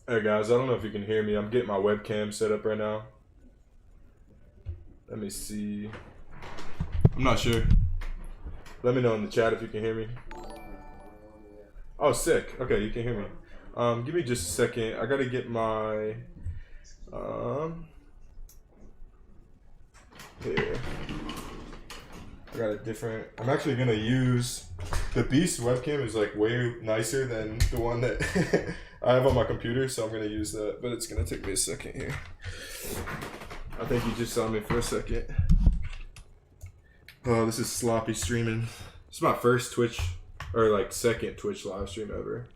Hey guys, I don't know if you can hear me. I'm getting my webcam set up right now. Let me see. I'm not sure. Let me know in the chat if you can hear me. Oh, sick. Okay, you can hear me. Give me just a second. I gotta get my here. I got a different. I'm actually gonna use the Beast webcam. Is like way nicer than the one that I have on my computer, so I'm gonna use that. But it's gonna take me a second here. I think you just saw me for a second. Oh, this is sloppy streaming. This is my first Twitch, or like second Twitch live stream ever.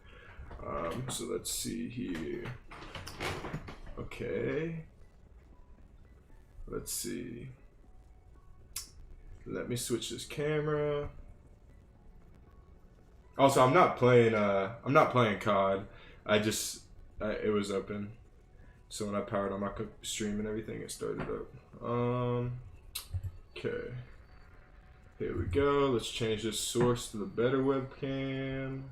So let's see here. Okay. Let's see. Let me switch this camera. Also, I'm not playing COD. It was open. So when I powered on my stream and everything, it started up. Okay. Here we go. Let's change this source to the better webcam.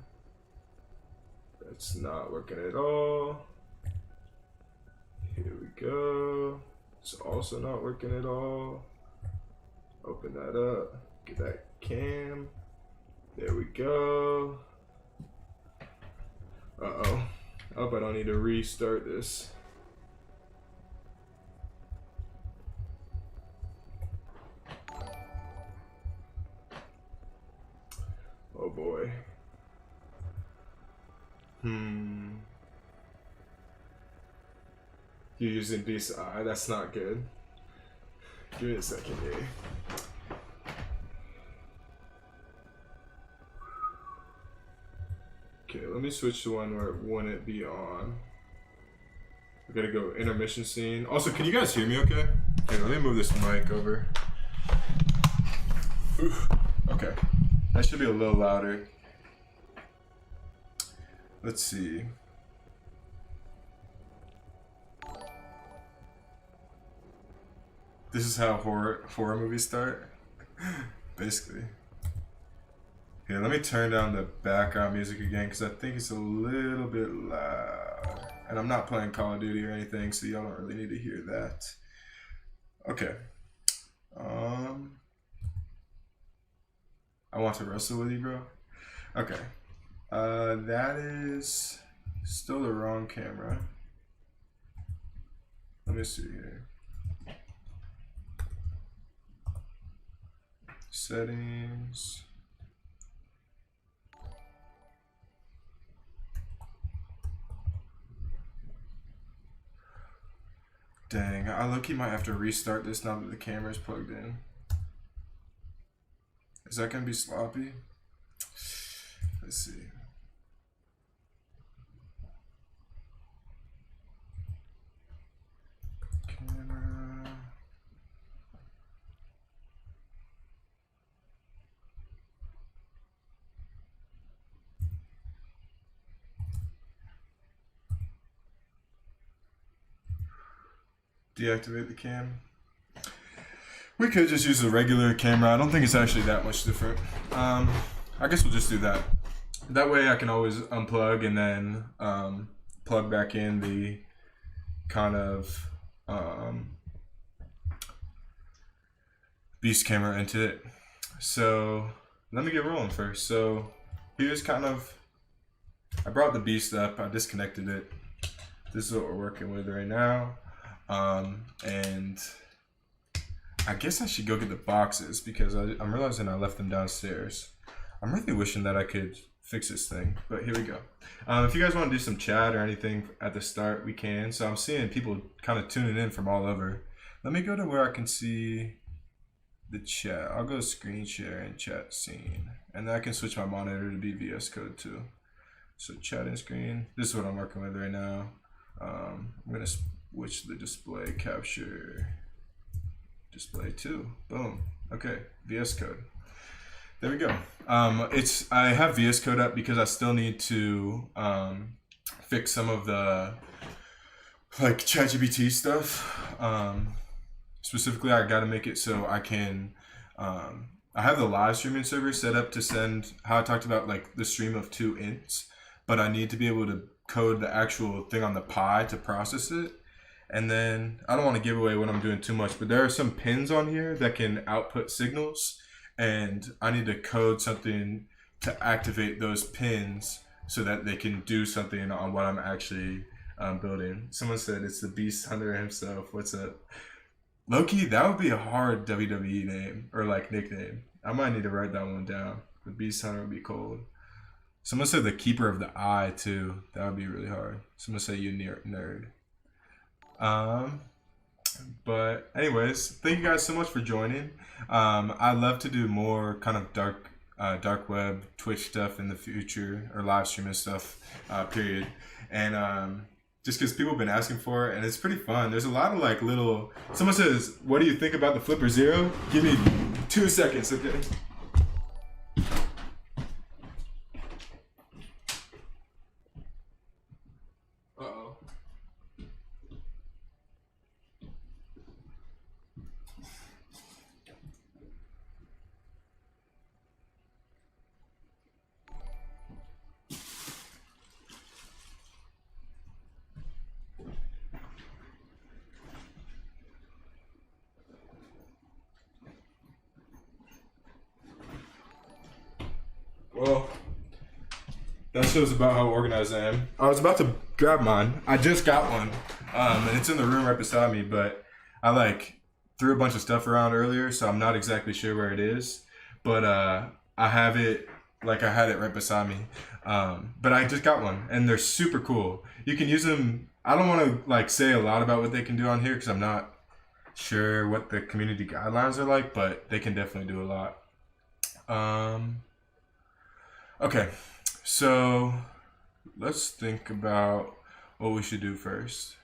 That's not working at all. Here we go. It's also not working at all. Open that up. Get that cam. There we go. Uh-oh. I hope I don't need to restart this. Oh boy. You're using Beast Eye. That's not good. Give me a second here. Okay, let me switch to one where it wouldn't be on. We gotta go intermission scene. Also, can you guys hear me okay? Okay, let me move this mic over. Oof. Okay, that should be a little louder. Let's see. This is how horror movies start, basically. Here, let me turn down the background music again because I think it's a little bit loud. And I'm not playing Call of Duty or anything, so y'all don't really need to hear that. Okay. I want to wrestle with you, bro. Okay. That is still the wrong camera. Let me see here. Settings. Dang, I low-key might have to restart this now that the camera's plugged in. Is that gonna be sloppy? Let's see. Camera. Deactivate the cam. We could just use a regular camera. I don't think it's actually that much different. I guess we'll just do that. That way I can always unplug and then plug back in the kind of Beast camera into it. So let me get rolling first. So here's kind of, I brought the Beast up, I disconnected it. This is what we're working with right now. And I guess I should go get the boxes because I'm realizing I left them downstairs. I'm really wishing that I could fix this thing, but here we go. If you guys want to do some chat or anything at the start, we can. So I'm seeing people kind of tuning in from all over. Let me go to where I can see the chat. I'll go to screen share and chat scene, and then I can switch my monitor to be VS Code too. So chat and screen. This is what I'm working with right now. I'm gonna switch the display capture. Display 2. Boom. Okay. VS Code. There we go. I have VS Code up because I still need to fix some of the like ChatGPT stuff. Specifically, I got to make it so I can I have the live streaming server set up to send how I talked about like the stream of 2 ints, but I need to be able to code the actual thing on the Pi to process it. And then I don't want to give away what I'm doing too much, but there are some pins on here that can output signals, and I need to code something to activate those pins so that they can do something on what I'm actually building. Someone said it's the Beast Hunter himself. What's up? Loki, that would be a hard WWE name or like nickname. I might need to write that one down. The Beast Hunter would be cold. Someone said the Keeper of the Eye too. That would be really hard. Someone said you nerd. But anyways, thank you guys so much for joining. I'd love to do more kind of dark web Twitch stuff in the future, or live streaming stuff, period. And just because people have been asking for it, and it's pretty fun. There's a lot of like little. Someone says, "What do you think about the Flipper Zero?" Give me 2 seconds, okay? Well, that shows about how organized I am. I was about to grab mine. I just got one, and it's in the room right beside me. But I like threw a bunch of stuff around earlier, so I'm not exactly sure where it is. But I have it, like I had it right beside me. But I just got one, and they're super cool. You can use them. I don't want to like say a lot about what they can do on here because I'm not sure what the community guidelines are like, but they can definitely do a lot. Okay, so let's think about what we should do first.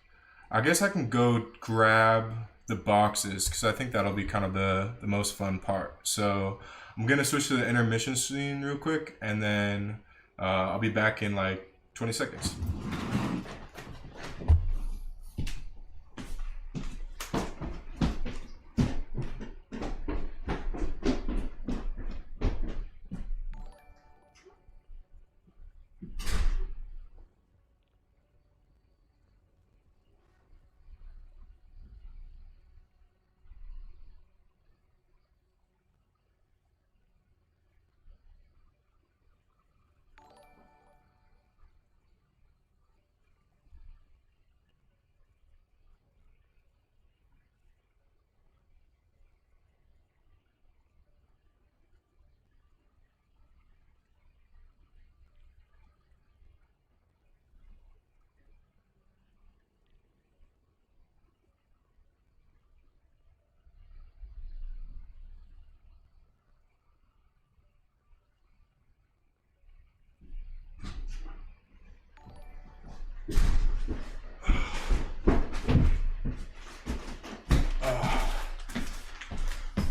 I guess I can go grab the boxes because I think that'll be kind of the most fun part. So I'm gonna switch to the intermission scene real quick, and then I'll be back in like 20 seconds.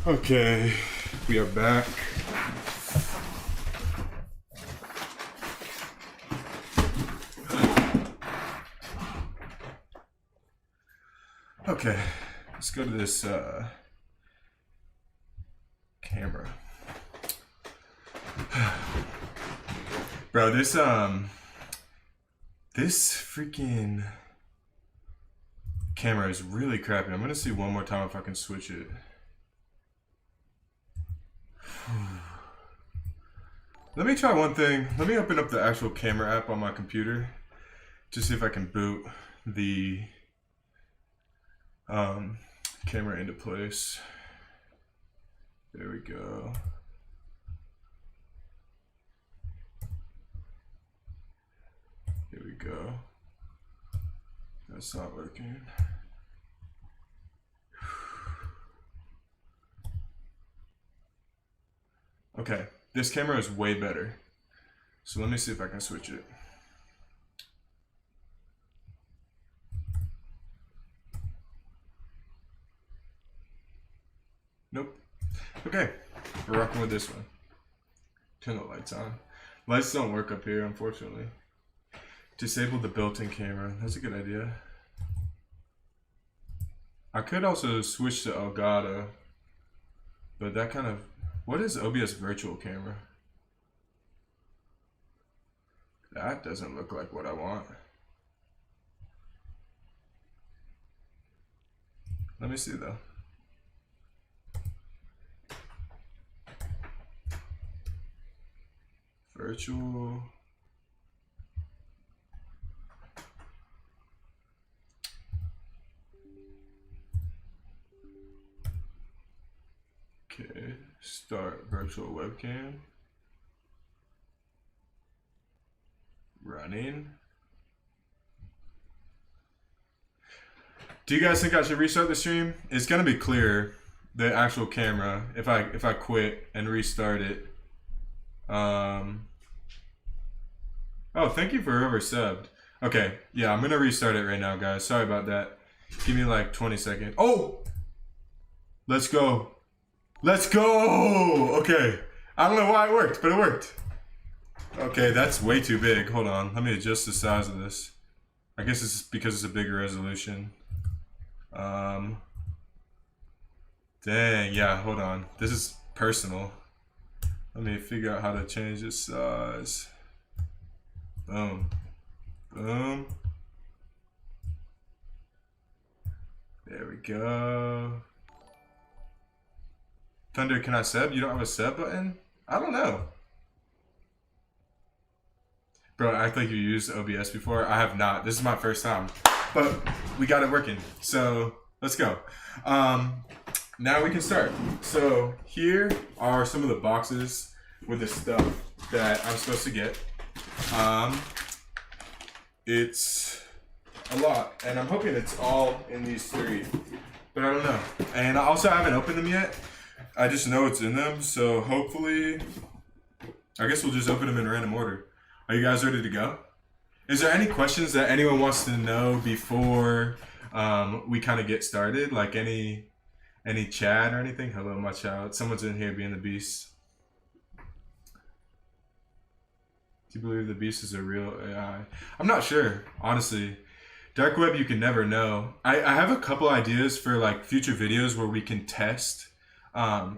Okay, we are back. Okay, let's go to this camera. Bro, this freaking camera is really crappy. I'm gonna see one more time if I can switch it. Let me try one thing. Let me open up the actual camera app on my computer to see if I can boot the camera into place. There we go. Here we go. That's not working. Okay, this camera is way better. So let me see if I can switch it. Nope. Okay, we're rocking with this one. Turn the lights on. Lights don't work up here, unfortunately. Disable the built-in camera. That's a good idea. I could also switch to Elgato. But that kind of, what is OBS virtual camera? That doesn't look like what I want. Let me see though. Virtual. Okay, start virtual webcam. Running. Do you guys think I should restart the stream? It's gonna be clear, the actual camera, if I quit and restart it. Oh, thank you for whoever subbed. Okay, yeah, I'm gonna restart it right now, guys. Sorry about that. Give me like 20 seconds. Oh! Let's go. Let's go! Okay. I don't know why it worked, but it worked. Okay, that's way too big. Hold on. Let me adjust the size of this. I guess it's because it's a bigger resolution. Dang, yeah, hold on. This is personal. Let me figure out how to change the size. Boom. Boom. There we go. Thunder, can I sub? You don't have a sub button? I don't know. Bro, act like you used OBS before. I have not. This is my first time. But we got it working. So let's go. Now we can start. So here are some of the boxes with the stuff that I'm supposed to get. It's a lot, and I'm hoping it's all in these three, but I don't know. And I also haven't opened them yet. I just know it's in them, so hopefully, I guess we'll just open them in random order. Are you guys ready to go? Is there any questions that anyone wants to know before we kind of get started? Like any chat or anything? Hello, my child. Someone's in here being the beast. Do you believe the beast is a real AI? I'm not sure, honestly. Dark web, you can never know. I have a couple ideas for like future videos where we can test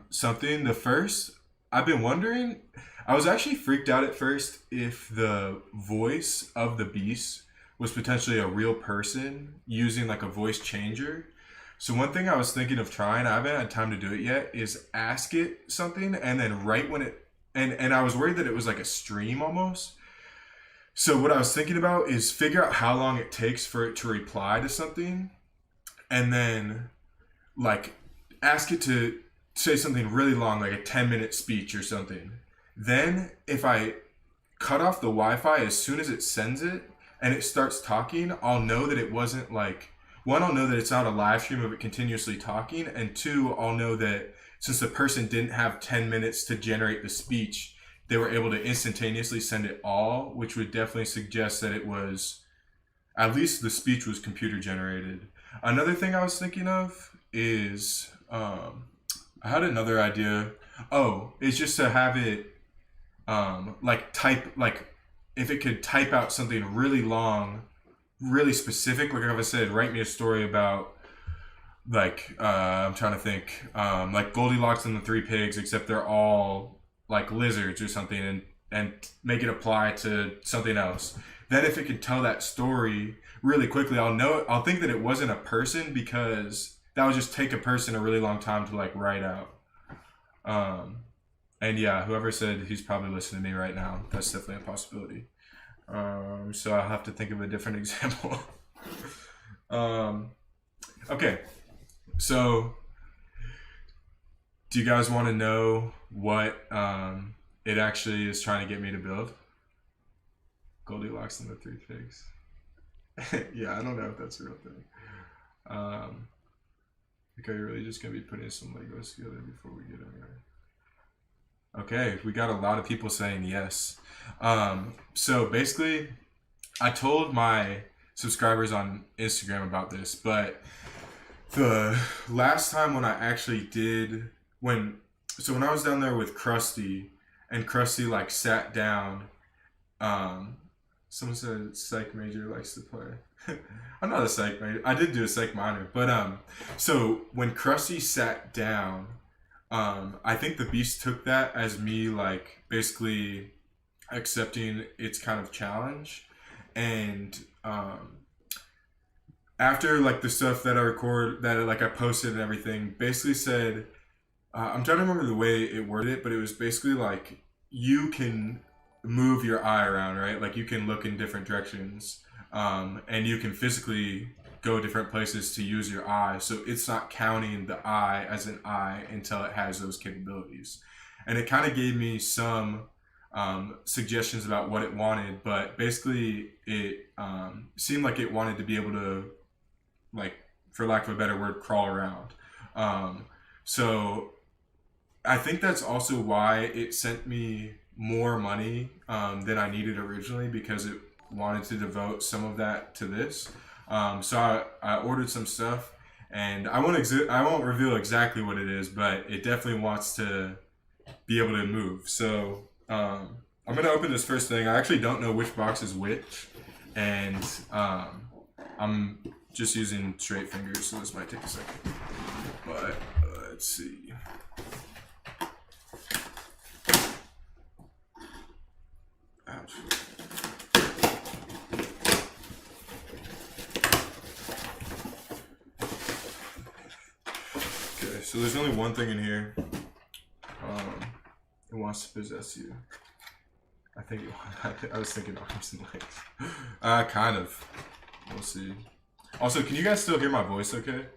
something. The first, I've been wondering, I was actually freaked out at first if the voice of the beast was potentially a real person using like a voice changer. So one thing I was thinking of trying, I haven't had time to do it yet, is ask it something, and then right when it, and I was worried that it was like a stream almost. So what I was thinking about is figure out how long it takes for it to reply to something, and then like ask it to say something really long, like a 10-minute speech or something. Then if I cut off the Wi-Fi as soon as it sends it and it starts talking, I'll know that it wasn't like, one, I'll know that it's not a live stream of it continuously talking, and two, I'll know that since the person didn't have 10 minutes to generate the speech, they were able to instantaneously send it all, which would definitely suggest that it was, at least the speech was computer generated. Another thing I was thinking of is, I had another idea. Oh, it's just to have it, like type, like if it could type out something really long, really specific, like if I said, write me a story about, like, I'm trying to think, like Goldilocks and the Three Pigs, except they're all like lizards or something, and make it apply to something else. Then if it could tell that story really quickly, I'll think that it wasn't a person, because that would just take a person a really long time to like write out. And yeah, whoever said he's probably listening to me right now, that's definitely a possibility. So I'll have to think of a different example. Okay, so do you guys want to know what it actually is trying to get me to build? Goldilocks and the Three Pigs. Yeah, I don't know if that's a real thing. Okay, you're really just gonna be putting some Legos together before we get in there. Okay, we got a lot of people saying yes. So basically, I told my subscribers on Instagram about this, but the last time when I actually did, when I was down there with Krusty, and Krusty like sat down, someone said psych major likes to play. I'm not a psych major. I did do a psych minor, but so when Krusty sat down, I think the Beast took that as me like basically accepting its kind of challenge, and after like the stuff that I record that like I posted and everything, basically said I'm trying to remember the way it worded it, but it was basically like you can move your eye around, right? Like you can look in different directions, and you can physically go different places to use your eye. So it's not counting the eye as an eye until it has those capabilities. And it kind of gave me some suggestions about what it wanted, but basically it seemed like it wanted to be able to, like, for lack of a better word, crawl around. So I think that's also why it sent me more money than I needed originally, because it wanted to devote some of that to this. So I ordered some stuff, and I won't reveal exactly what it is, but it definitely wants to be able to move. So I'm gonna open this first thing. I actually don't know which box is which, and I'm just using straight fingers, so this might take a second. But let's see. Ouch. Okay, so there's only one thing in here. It wants to possess you. I think I was thinking arms and legs. Kind of. We'll see. Also, can you guys still hear my voice okay?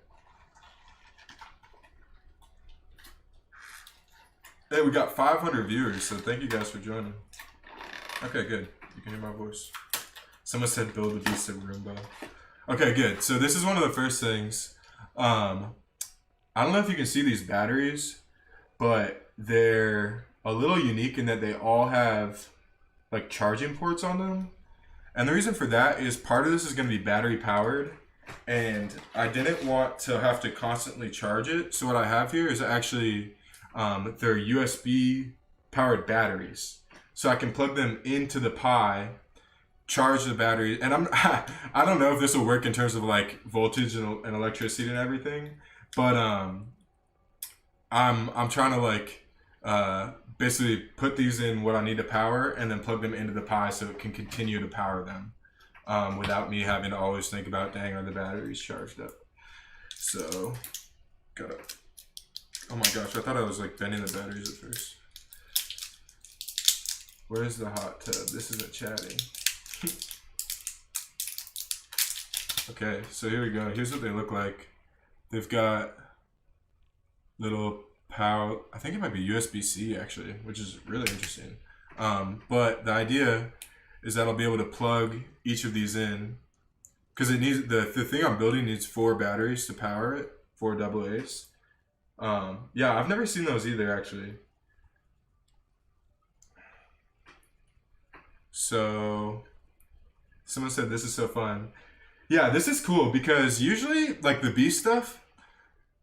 Hey, we got 500 viewers, so thank you guys for joining. Okay, good. You can hear my voice. Someone said build the Beast of Roomba. Okay, good. So this is one of the first things. I don't know if you can see these batteries, but they're a little unique in that they all have like charging ports on them. And the reason for that is part of this is going to be battery powered, and I didn't want to have to constantly charge it. So what I have here is actually they're USB powered batteries. So I can plug them into the Pi, charge the battery, and I don't know if this will work in terms of like voltage and electricity and everything, but I'm trying to like basically put these in what I need to power and then plug them into the Pi so it can continue to power them without me having to always think about, dang, are the batteries charged up? So gotta, oh my gosh, I thought I was like bending the batteries at first. Where's the hot tub? This isn't chatting. Okay, so here we go. Here's what they look like. They've got little power, I think it might be USB-C actually, which is really interesting. But the idea is that I'll be able to plug each of these in, because it needs, the thing I'm building needs 4 batteries to power it, 4 AA's. Yeah, I've never seen those either actually. So someone said this is so fun. Yeah, this is cool because usually like the Beast stuff,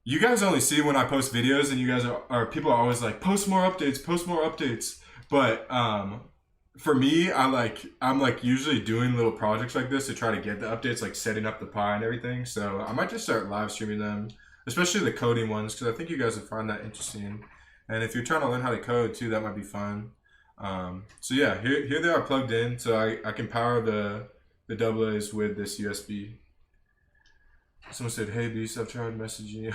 you guys only see when I post videos, and you guys are people are always like, post more updates, post more updates. But for me, I'm like usually doing little projects like this to try to get the updates, like setting up the Pi and everything. So I might just start live streaming them, especially the coding ones, because I think you guys would find that interesting. And if you're trying to learn how to code too, that might be fun. So yeah, here they are plugged in, so I can power the AA's with this USB. Someone said, hey Beast, I've tried messaging you.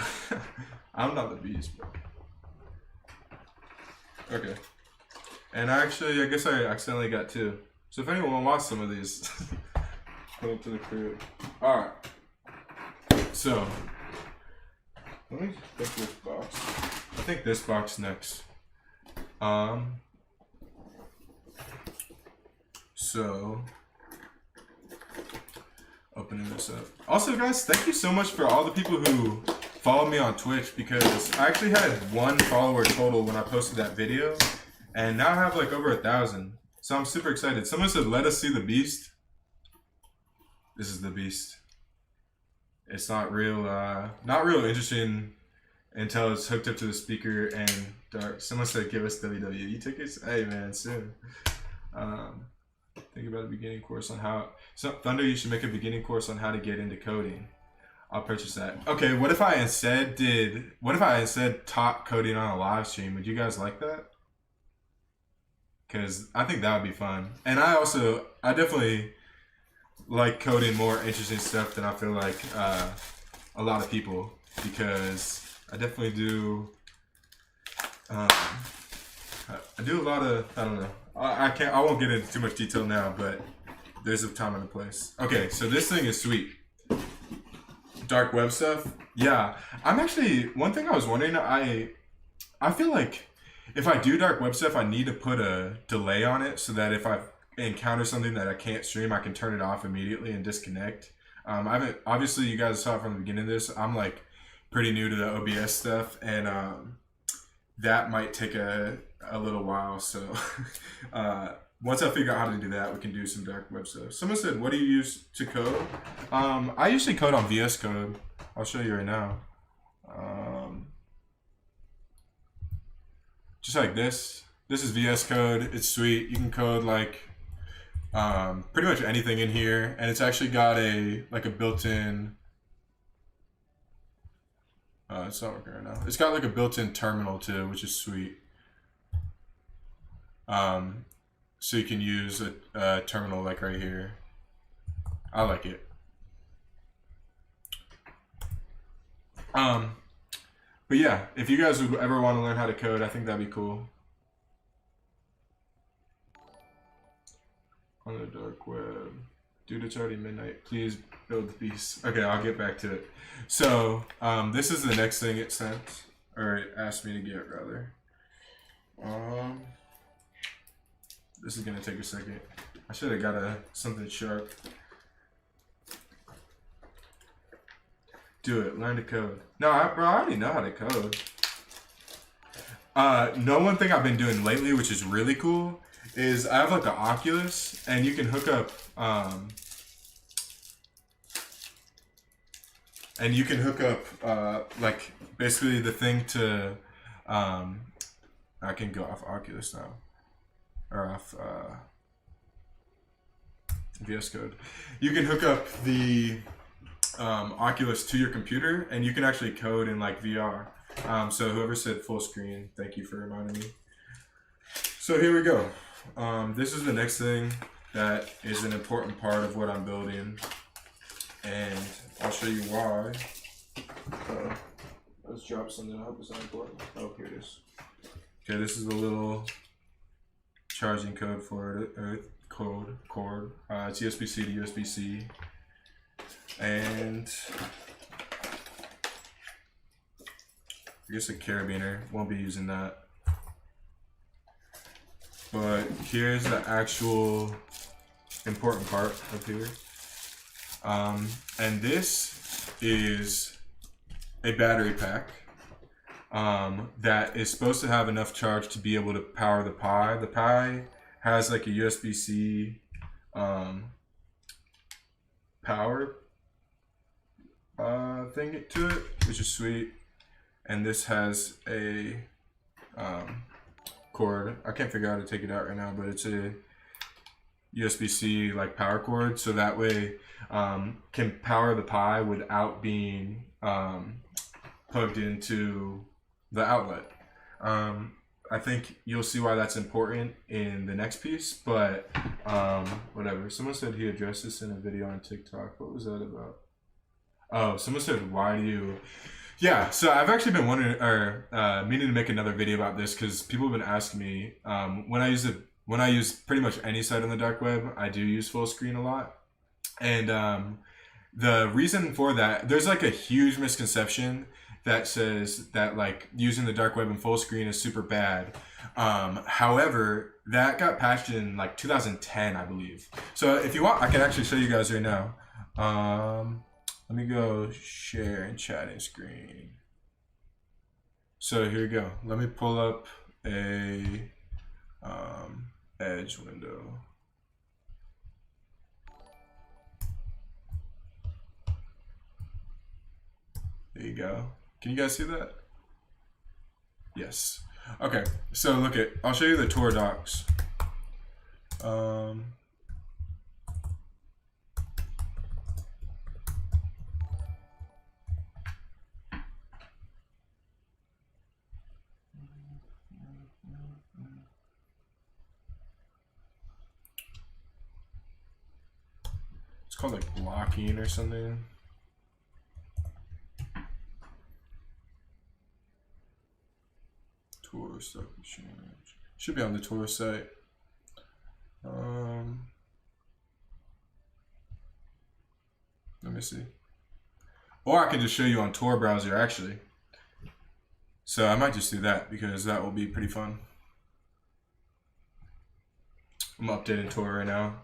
I'm not the Beast, bro. Okay. And I guess I accidentally got 2. So if anyone wants some of these, come up to the crib. Alright. So, let me pick this box. I think this box next. So, opening this up. Also, guys, thank you so much for all the people who follow me on Twitch, because I actually had 1 follower total when I posted that video, and now I have like over 1,000. So I'm super excited. Someone said, let us see the Beast. This is the Beast. It's not real interesting until it's hooked up to the speaker and dark. Someone said, give us WWE tickets. Hey man, soon. Think about a beginning course on how. So Thunder, you should make a beginning course on how to get into coding. I'll purchase that. Okay, what if I instead taught coding on a live stream? Would you guys like that? Because I think that would be fun. And I definitely like coding more interesting stuff than I feel like a lot of people, because I definitely do. I do a lot of, I don't know. I won't get into too much detail now, but there's a time and a place. Okay, so this thing is sweet. Dark web stuff. Yeah, I'm actually, one thing I was wondering, I feel like if I do dark web stuff, I need to put a delay on it so that if I encounter something that I can't stream, I can turn it off immediately and disconnect. I haven't, obviously you guys saw it from the beginning of this, I'm like pretty new to the OBS stuff, and that might take a little while. So once I figure out how to do that, we can do some dark web stuff. Someone said, what do you use to code? I usually code on VS Code. I'll show you right now. Just like this. This is VS Code. It's sweet. You can code like pretty much anything in here, and it's actually got a built-in. It's not working right now. It's got like a built-in terminal too, which is sweet. So you can use a terminal like right here. I like it. But yeah, if you guys would ever want to learn how to code, I think that'd be cool. On the dark web. Dude, it's already midnight. Please build the beast. Okay, I'll get back to it. So, this is the next thing it sent, or it asked me to get, rather. This is gonna take a second. I should have got something sharp. Do it. Learn to code. No, bro, I already know how to code. One thing I've been doing lately, which is really cool, is I have like an Oculus, and you can hook up, like basically the thing to, I can go off Oculus now, or off VS Code. You can hook up the Oculus to your computer, and you can actually code in like VR. So whoever said full screen, thank you for reminding me. So here we go. This is the next thing that is an important part of what I'm building, and I'll show you why. Let's drop something. I hope it's not important. Oh, here it is. Okay, this is the little charging code for it. Cord. It's USB-C to USB-C, and I guess a carabiner. Won't be using that. But here's the actual important part up here. And this is a battery pack that is supposed to have enough charge to be able to power the Pi. The Pi has like a USB-C power thing to it, which is sweet. And this has a cord. I can't figure out how to take it out right now, but it's a USB-C like power cord, so that way can power the Pi without being plugged into the outlet. I think you'll see why that's important in the next piece, but whatever. Someone said he addressed this in a video on TikTok. What was that about? Oh, someone said, why do you... Yeah, so I've actually been wondering, or meaning to make another video about this, because people have been asking me, when I use pretty much any site on the dark web, I do use full screen a lot. And the reason for that, there's like a huge misconception that says that like using the dark web in full screen is super bad. However, that got patched in like 2010, I believe. So if you want, I can actually show you guys right now. Let me go share and chatting screen. So here we go. Let me pull up a Edge window. There you go. Can you guys see that? Yes. Okay, so look at, I'll show you the Tor docs. called like blocking or something. Tor stock exchange. Should be on the Tor site. Let me see. Or I can just show you on Tor browser actually. So I might just do that because that will be pretty fun. I'm updating Tor right now.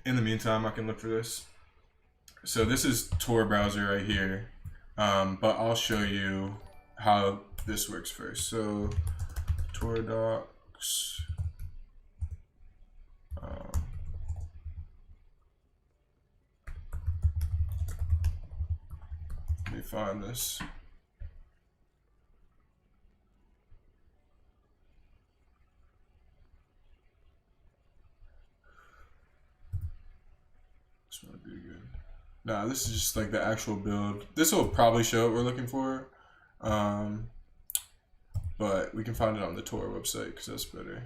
In the meantime, I can look for this. So this is Tor browser right here, but I'll show you how this works first. So Tor docs. Let me find this. This might be good. Nah, this is just like the actual build. This will probably show what we're looking for, but we can find it on the Tor website because that's better.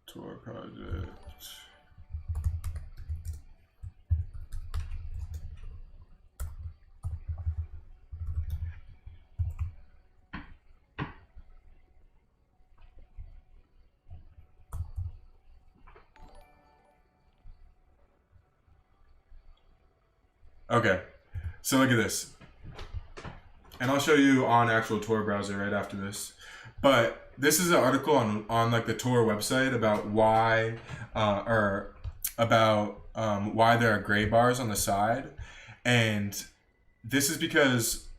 Tor project. Okay, so look at this. And I'll show you on actual Tor browser right after this. But this is an article on like the Tor website about why why there are gray bars on the side. And this is because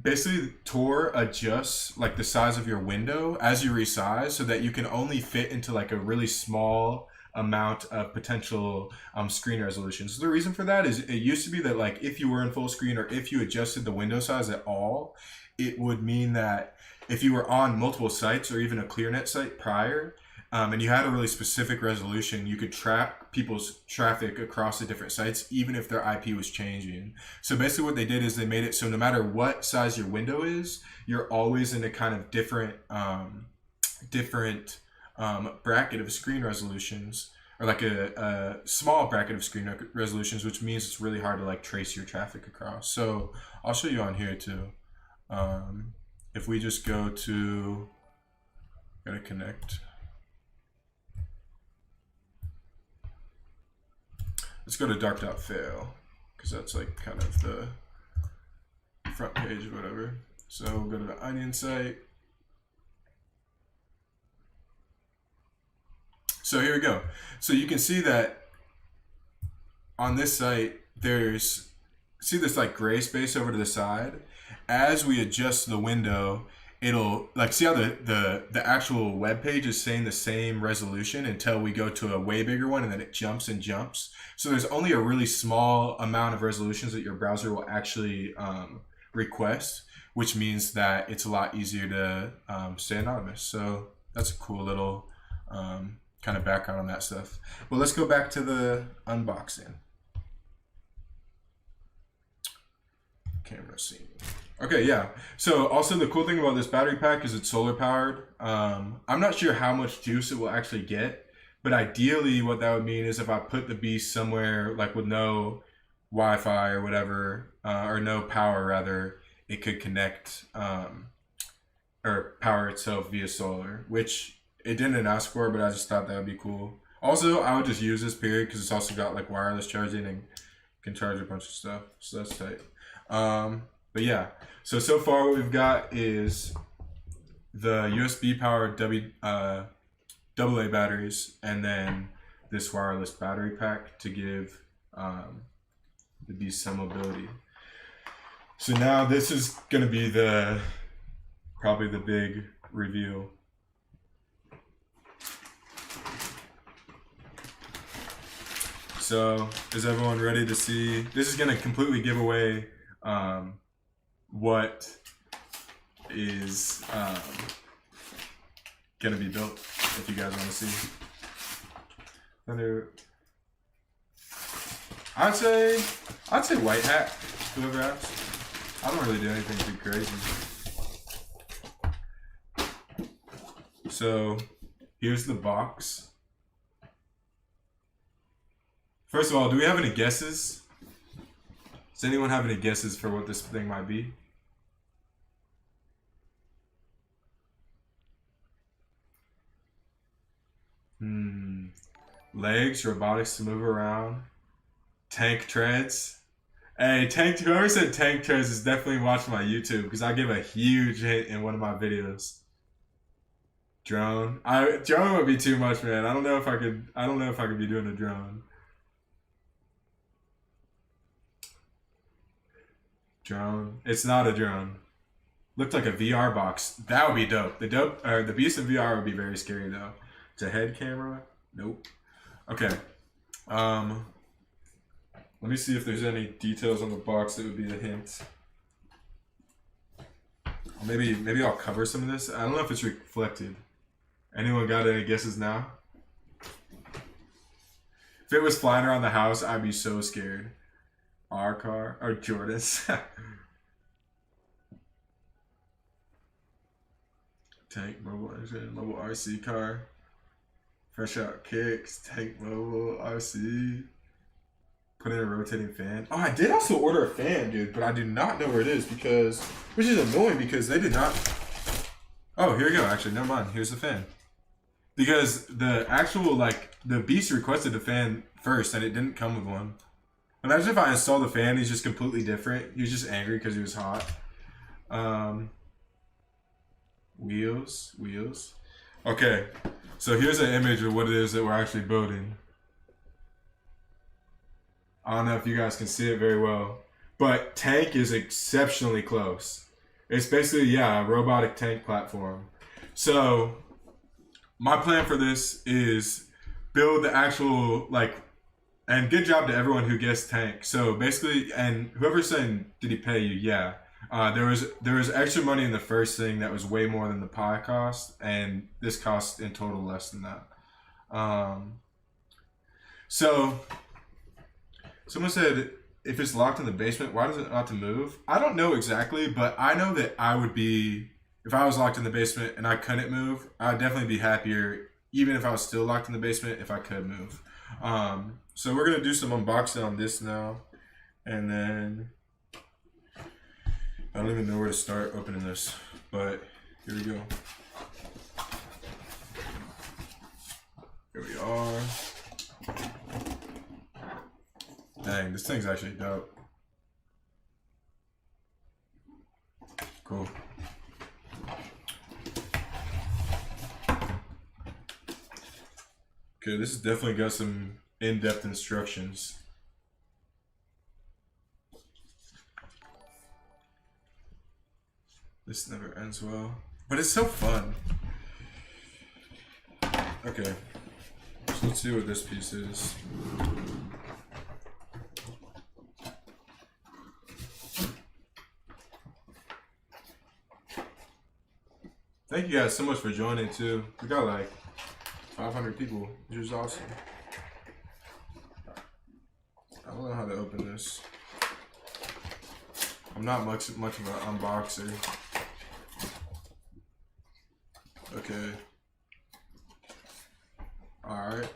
basically Tor adjusts like the size of your window as you resize so that you can only fit into like a really small amount of potential screen resolution. So the reason for that is it used to be that like if you were in full screen or if you adjusted the window size at all, it would mean that if you were on multiple sites or even a ClearNet site prior, and you had a really specific resolution, you could track people's traffic across the different sites, even if their IP was changing. So basically what they did is they made it so no matter what size your window is, you're always in a kind of different bracket of screen resolutions, or like a small bracket of screen resolutions, which means it's really hard to like trace your traffic across. So I'll show you on here too. If we just go to, gotta connect. Let's go to dark.fail because that's like kind of the front page or whatever. So we'll go to the Onion site. So here we go. So you can see that on this site, see this like gray space over to the side? As we adjust the window, it'll like, see how the actual web page is saying the same resolution until we go to a way bigger one and then it jumps and jumps. So there's only a really small amount of resolutions that your browser will actually request, which means that it's a lot easier to stay anonymous. So that's a cool little kind of background on that stuff. But let's go back to the unboxing. Camera scene. Okay, yeah. So also the cool thing about this battery pack is it's solar powered. I'm not sure how much juice it will actually get, but ideally what that would mean is if I put the beast somewhere like with no Wi-Fi or whatever, or no power rather, it could connect or power itself via solar, which it didn't ask for, but I just thought that would be cool. Also, I would just use this period because it's also got like wireless charging and can charge a bunch of stuff. So that's tight. But yeah, so far what we've got is the USB powered AA batteries and then this wireless battery pack to give the beast some mobility. So now this is going to be probably the big reveal. So is everyone ready to see? This is going to completely give away what is going to be built, if you guys want to see. I'd say white hat. Whoever asks. I don't really do anything too crazy. So here's the box. First of all, do we have any guesses? Does anyone have any guesses for what this thing might be? Legs, robotics to move around. Tank treads. Hey, whoever said tank treads is definitely watching my YouTube because I give a huge hint in one of my videos. Drone. Drone would be too much, man. I don't know if I could be doing a drone. Drone. It's not a drone. Looked like a VR box. That would be dope. The beast in VR would be very scary though. It's a head camera. Nope. Okay. Let me see if there's any details on the box that would be a hint. Maybe I'll cover some of this. I don't know if it's reflected. Anyone got any guesses now? If it was flying around the house, I'd be so scared. Our car or Jordan's. Tank mobile engine, mobile RC car. Fresh out kicks, tank mobile RC. Put in a rotating fan. Oh, I did also order a fan, dude, but I do not know where it is because, which is annoying because they did not. Oh, here we go. Actually, never mind. Here's the fan. Because the actual, the Beast requested a fan first and it didn't come with one. Imagine if I installed the fan, he's just completely different. He was just angry because he was hot. Wheels. Okay, so here's an image of what it is that we're actually building. I don't know if you guys can see it very well, but tank is exceptionally close. It's basically, yeah, a robotic tank platform. So my plan for this is build the actual, and good job to everyone who guessed tank. So basically, and whoever's saying, did he pay you? Yeah. There was extra money in the first thing that was way more than the pie cost, and this cost in total less than that. So someone said, if it's locked in the basement, why does it not to move? I don't know exactly, but I know that I would be, if I was locked in the basement and I couldn't move, I'd definitely be happier, even if I was still locked in the basement, if I could move. So we're gonna do some unboxing on this now, and then I don't even know where to start opening this, but here we go. Here we are. Dang, this thing's actually dope. Cool. Okay, this has definitely got some in-depth instructions. This never ends well, but it's so fun. Okay, so let's see what this piece is. Thank you guys so much for joining too. We got like 500 people, which is awesome. I don't know how to open this. I'm not much of an unboxer. Okay. Alright.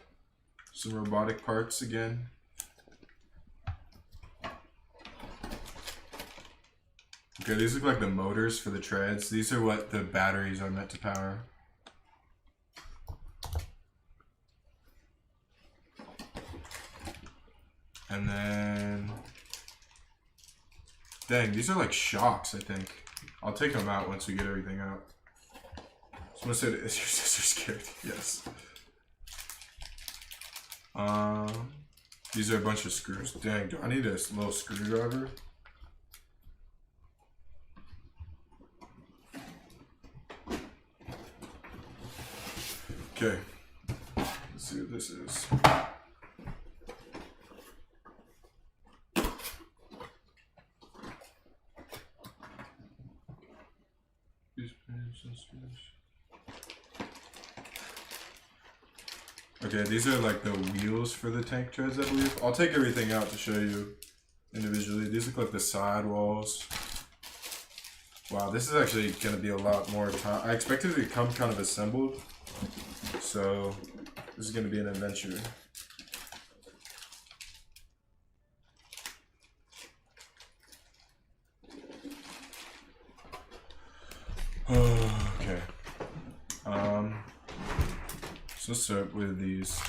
Some robotic parts again. Okay, these look like the motors for the treads. These are what the batteries are meant to power. And then, dang, these are like shocks, I think. I'll take them out once we get everything out. Someone said, is your sister scared? Yes. These are a bunch of screws. Dang, do I need a little screwdriver? Okay, let's see what this is. Okay, these are like the wheels for the tank treads, I believe. I'll take everything out to show you individually. These look like the side walls. Wow, this is actually going to be a lot more time. I expected it to come kind of assembled. So, this is going to be an adventure. Okay. So let's start with these.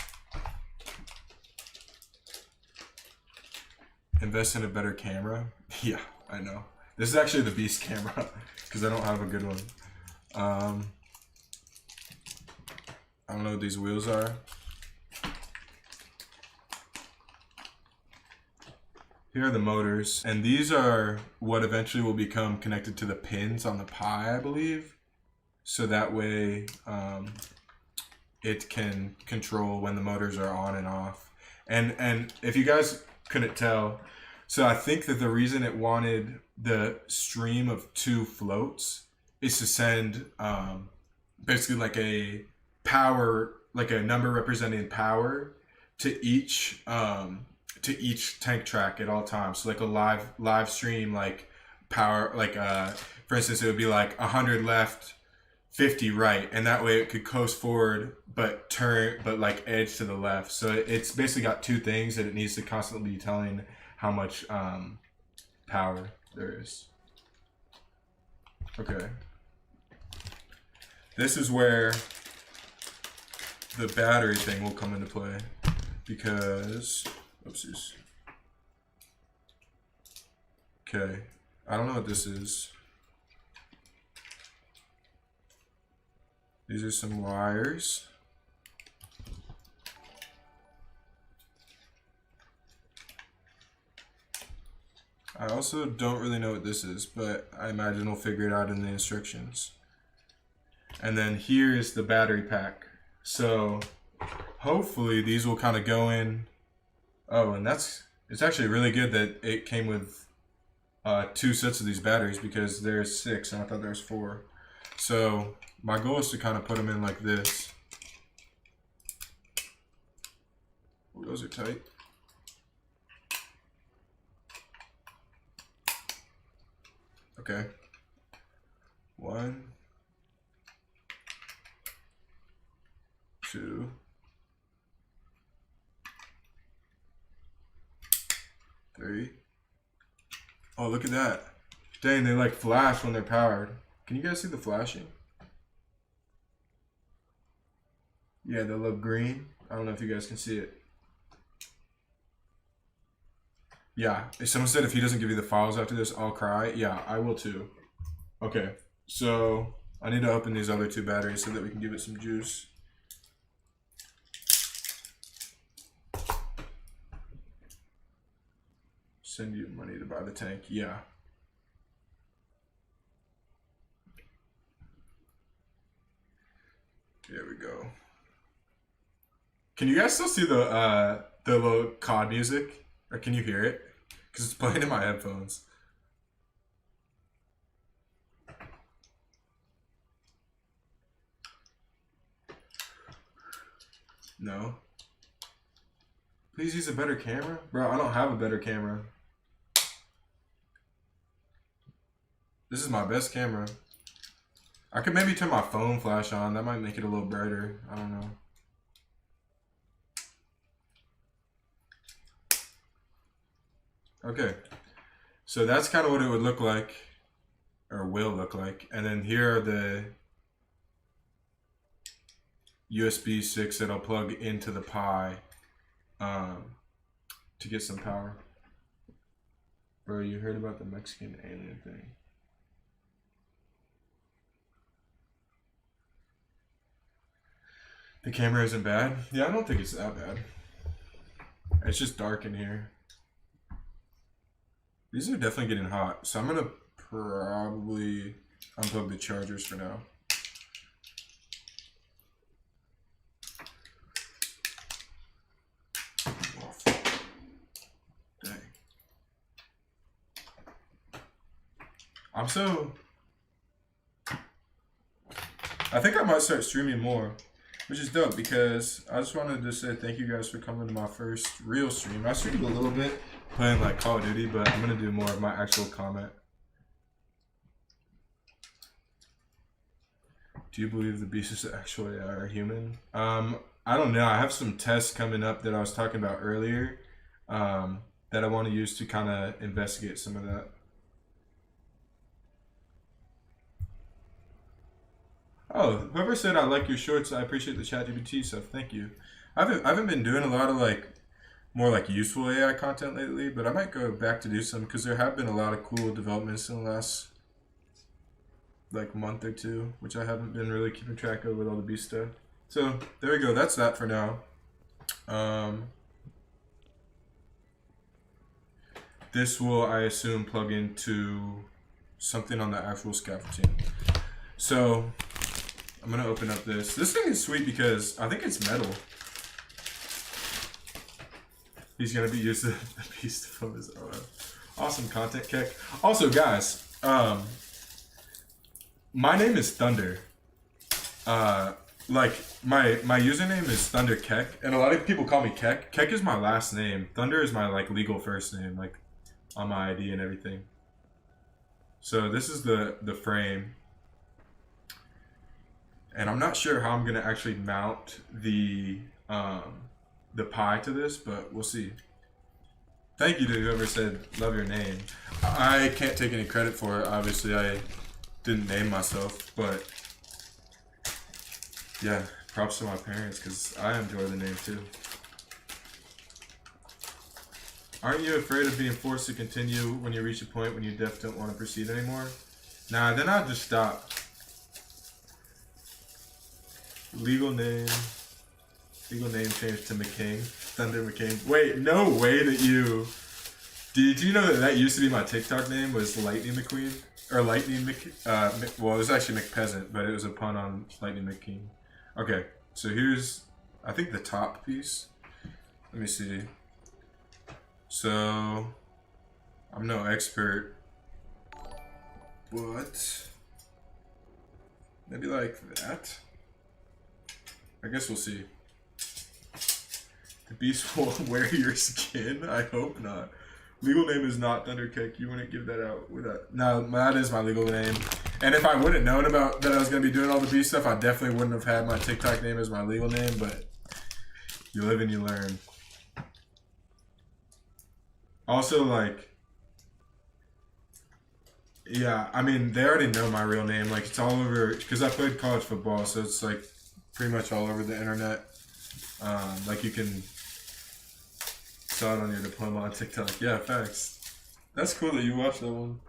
Invest in a better camera. Yeah, I know. This is actually the Beast camera because I don't have a good one. I don't know what these wheels are. Here are the motors, and these are what eventually will become connected to the pins on the Pi, I believe. So that way it can control when the motors are on and off. And if you guys couldn't tell, so I think that the reason it wanted the stream of 2 floats is to send basically like a power, like a number representing power to each tank track at all times. So like a live stream, like power, like for instance, it would be like 100 left, 50 right, and that way it could coast forward but like edge to the left. So it's basically got 2 things that it needs to constantly be telling how much power there is. Okay. This is where the battery thing will come into play because, oopsies. Okay, I don't know what this is. These are some wires. I also don't really know what this is, but I imagine we'll figure it out in the instructions. And then here is the battery pack. So hopefully these will kind of go in. Oh, and it's actually really good that it came with 2 sets of these batteries because there's 6 and I thought there was 4. So my goal is to kind of put them in like this. Ooh, those are tight. Okay. 1, 2, 3. Oh, look at that. Dang, they like flash when they're powered. Can you guys see the flashing? Yeah, they look green. I don't know if you guys can see it. Yeah, if someone said if he doesn't give you the files after this, I'll cry. Yeah, I will too. Okay, so I need to open these other 2 batteries so that we can give it some juice. Send you money to buy the tank. Yeah. There we go. Can you guys still see the little COD music? Or can you hear it? Because it's playing in my headphones. No. Please use a better camera? Bro, I don't have a better camera. This is my best camera. I could maybe turn my phone flash on. That might make it a little brighter. I don't know. Okay. So that's kind of what it would look like. Or will look like. And then here are the USB 6 that I'll plug into the Pi to get some power. Bro, you heard about the Mexican alien thing? The camera isn't bad? Yeah, I don't think it's that bad. It's just dark in here. These are definitely getting hot, so I'm gonna probably unplug the chargers for now. Dang. I think I might start streaming more. which is dope because I just wanted to say thank you guys for coming to my first real stream. I streamed a little bit playing like Call of Duty, but I'm gonna do more of my actual comment. Do you believe the beasts actually are human? I don't know. I have some tests coming up that I was talking about earlier that I want to use to kind of investigate some of that. Oh, whoever said I like your shorts, I appreciate the ChatGPT stuff. Thank you. I haven't been doing a lot of like more like useful AI content lately, but I might go back to do some because there have been a lot of cool developments in the last like month or two, which I haven't been really keeping track of with all the beast stuff. So there we go. That's that for now. This will, I assume, plug into something on the actual scaffolding. So I'm gonna open up this. This thing is sweet because I think it's metal. He's gonna be used to the beast from his own. Awesome content, Keck. Also, guys, my name is Thunder. Like my username is Thunder Keck, and a lot of people call me Keck. Keck is my last name. Thunder is my like legal first name, like on my ID and everything. So this is the frame. And I'm not sure how I'm gonna actually mount the pie to this, but we'll see. Thank you to whoever said love your name. I can't take any credit for it. Obviously, I didn't name myself, but yeah, props to my parents because I enjoy the name too. Aren't you afraid of being forced to continue when you reach a point when you don't want to proceed anymore? Nah, then I'll just stop. Legal name changed to McCain. Thunder McCain. Wait, no way that you... Did you know that used to be my TikTok name was Lightning McQueen? Or Lightning well, it was actually McPeasant, but it was a pun on Lightning McKean. Okay, so here's, I think, the top piece. Let me see. So, I'm no expert, but maybe like that. I guess we'll see. The beast will wear your skin? I hope not. Legal name is not Thunderkick. You wouldn't give that out with that. No, that is my legal name. And if I wouldn't known about that I was going to be doing all the beast stuff, I definitely wouldn't have had my TikTok name as my legal name, but you live and you learn. Also, like, yeah, I mean, they already know my real name. Like, it's all over, because I played college football, so it's like pretty much all over the internet. Like, you can saw it on your diploma on TikTok. Yeah, facts. That's cool that you watched that one.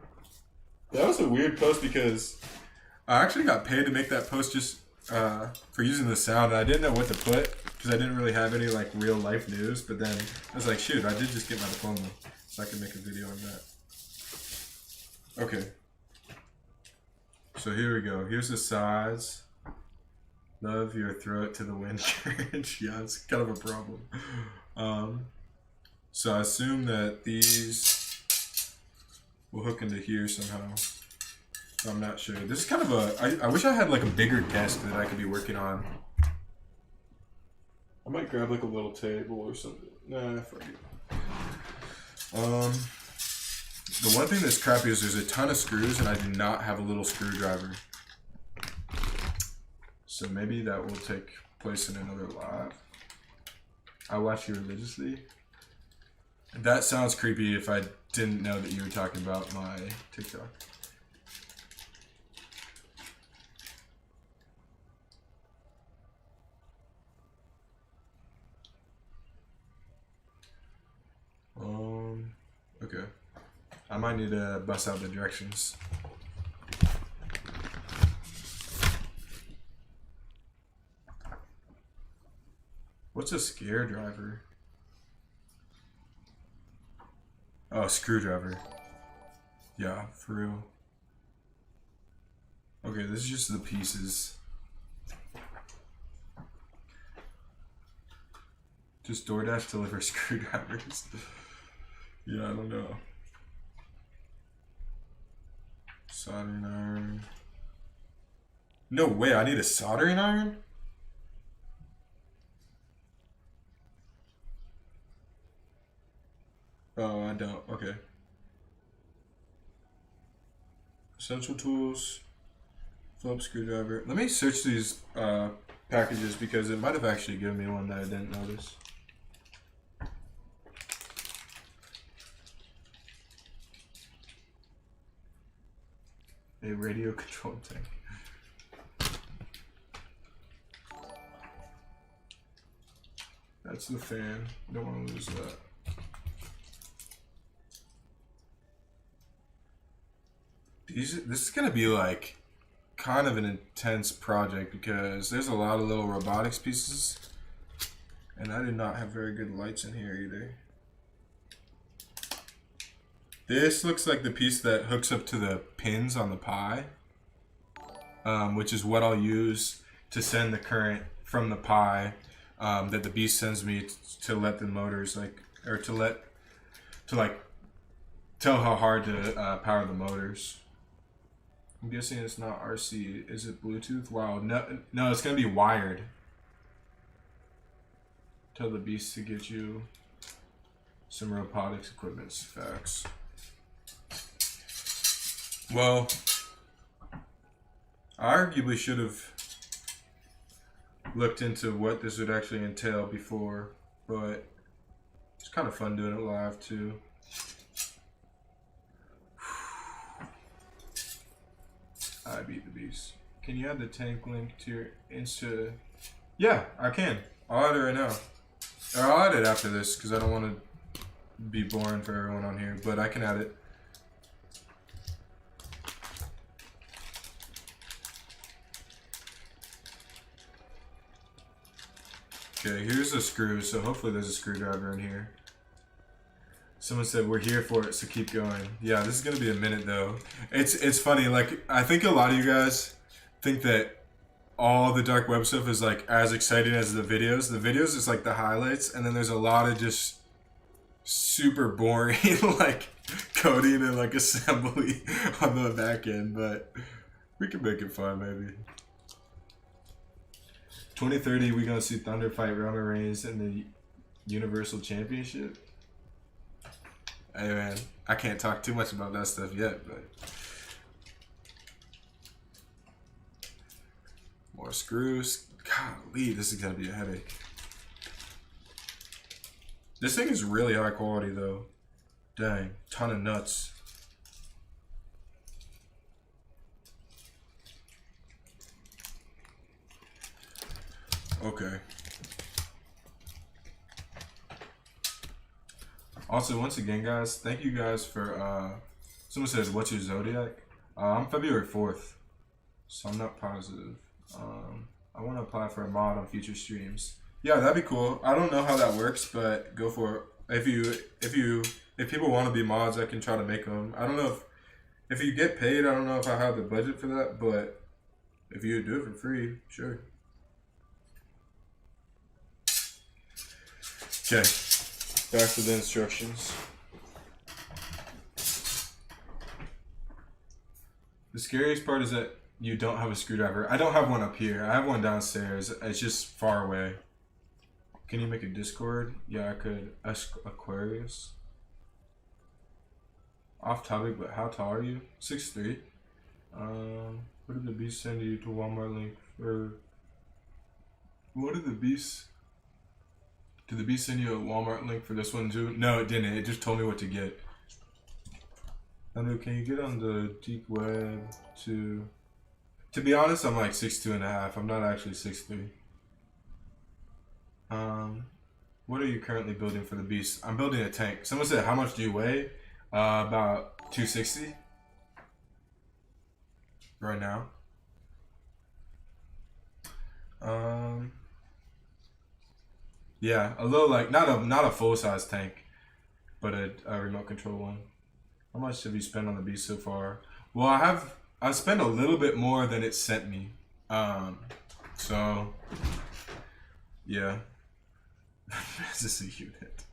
That was a weird post because I actually got paid to make that post just for using the sound. And I didn't know what to put because I didn't really have any like real life news. But then I was like, shoot, I did just get my diploma, so I can make a video on that. Okay. So here we go. Here's the size. Love your throat to the wind carriage. Yeah, it's kind of a problem. So I assume that these will hook into here somehow. I'm not sure. This is kind of a... I wish I had like a bigger desk that I could be working on. I might grab like a little table or something. Nah, fuck it. The one thing that's crappy is there's a ton of screws and I do not have a little screwdriver. So maybe that will take place in another live. I watch you religiously. That sounds creepy if I didn't know that you were talking about my TikTok. Okay. I might need to bust out the directions. What's a scare driver? Oh, screwdriver. Yeah, for real. Okay, this is just the pieces. Just DoorDash deliver screwdrivers. Yeah, I don't know. Soldering iron. No way, I need a soldering iron? don't. Okay. Essential tools. Phillips screwdriver. Let me search these packages because it might have actually given me one that I didn't notice. A radio control tank. That's the fan. Don't want to lose that. This is gonna be like kind of an intense project because there's a lot of little robotics pieces, and I did not have very good lights in here either. This looks like the piece that hooks up to the pins on the Pi, which is what I'll use to send the current from the Pi that the Beast sends me to let the motors tell how hard to power the motors. I'm guessing it's not RC. Is it Bluetooth? Wow, no, it's gonna be wired. Tell the Beast to get you some robotics equipment. Facts. Well, I arguably should have looked into what this would actually entail before, but it's kind of fun doing it live too. I beat the Beast. Can you add the tank link to your Insta? Yeah, I can. I'll add it right now. Or I'll add it after this because I don't want to be boring for everyone on here, but I can add it. Okay, here's a screw, so hopefully there's a screwdriver in here. Someone said we're here for it, so keep going. Yeah, this is gonna be a minute though. It's funny, like I think a lot of you guys think that all the dark web stuff is like as exciting as the videos. The videos is like the highlights, and then there's a lot of just super boring like coding and like assembly on the back end, but we can make it fun maybe. 2030, we gonna see Thunder fight Roman Reigns in the Universal Championship. Hey man, I can't talk too much about that stuff yet, but more screws. Golly, this is gonna be a headache. This thing is really high quality though. Dang, ton of nuts. Okay. Also, once again, guys, thank you guys for, someone says, what's your zodiac? I'm February 4th, so I'm not positive. I want to apply for a mod on future streams. Yeah, that'd be cool. I don't know how that works, but go for it. If people want to be mods, I can try to make them. I don't know if you get paid, I don't know if I have the budget for that, but if you do it for free, sure. Okay. Back to the instructions. The scariest part is that you don't have a screwdriver. I don't have one up here. I have one downstairs. It's just far away. Can you make a Discord? Yeah, I could. Aquarius. Off topic, but how tall are you? 6'3". What did the Beast send you to Walmart link for? What did the Beast? Did the Beast send you a Walmart link for this one too? No, it didn't. It just told me what to get. Andrew, can you get on the deep web to be honest, I'm like 6'2.5". I'm not actually 6'3". What are you currently building for the Beast? I'm building a tank. Someone said, how much do you weigh? About 260 right now. Yeah, a little like not a full size tank, but a remote control one. How much have you spent on the Beast so far? Well, I spent a little bit more than it sent me. So yeah. This is a unit.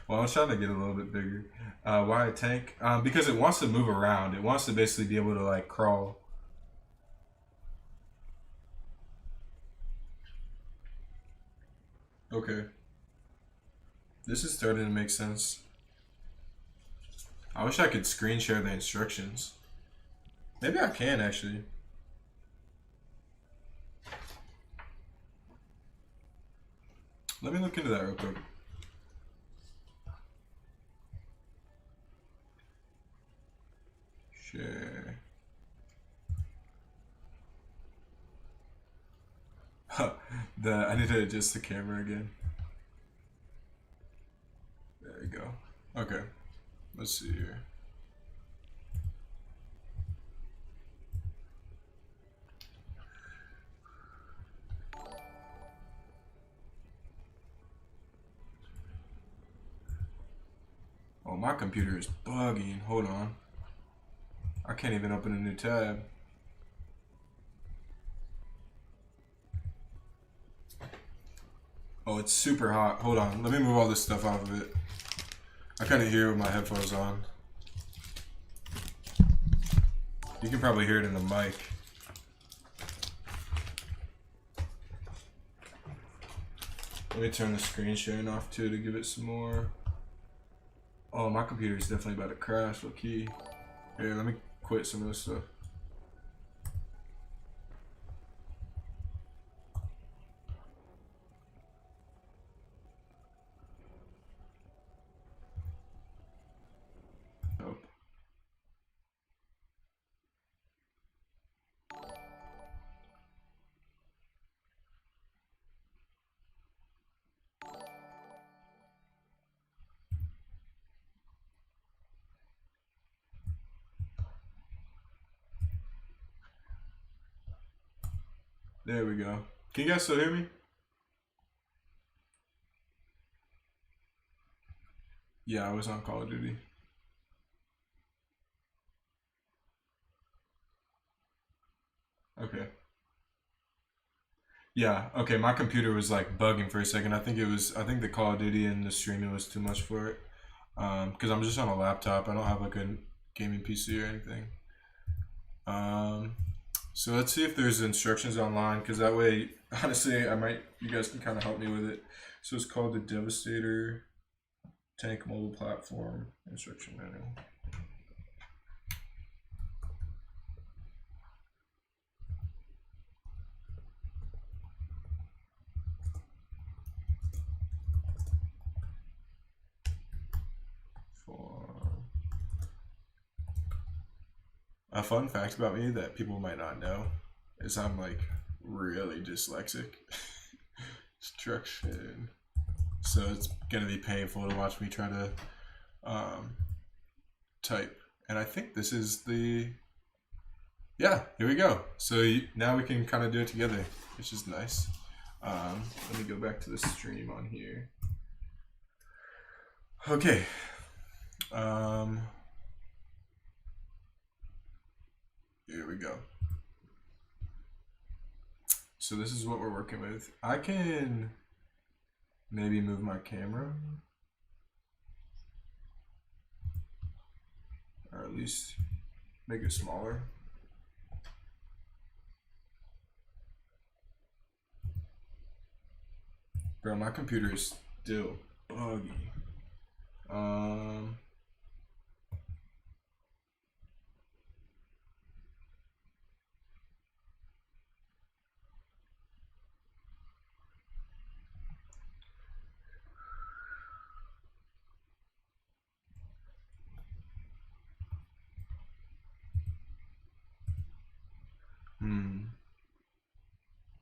Well, I was trying to get a little bit bigger. Why a tank? Because it wants to move around. It wants to basically be able to like crawl. Okay. This is starting to make sense. I wish I could screen share the instructions. Maybe I can actually. Let me look into that real quick. Share. I need to adjust the camera again. There we go. Okay. Let's see here. Oh, my computer is bugging. Hold on. I can't even open a new tab. Oh, it's super hot. Hold on. Let me move all this stuff off of it. I kind of hear it with my headphones on. You can probably hear it in the mic. Let me turn the screen sharing off too to give it some more. Oh, my computer is definitely about to crash. Low key. Here, let me quit some of this stuff. Nope. There we go. Can you guys still hear me? Yeah, I was on Call of Duty. Okay. Yeah, okay, my computer was like bugging for a second. I think the Call of Duty and the streaming was too much for it. Because I'm just on a laptop. I don't have like a gaming PC or anything. So let's see if there's instructions online, because that way, honestly, you guys can kind of help me with it. So it's called the Devastator Tank Mobile Platform Instruction Manual. A fun fact about me that people might not know is I'm like really dyslexic. Instruction. So it's gonna be painful to watch me try to type. And I think this is yeah, here we go. So now we can kind of do it together, which is nice. Let me go back to the stream on here. Okay. Here we go. So this is what we're working with. I can maybe move my camera, or at least make it smaller. Bro, my computer is still buggy.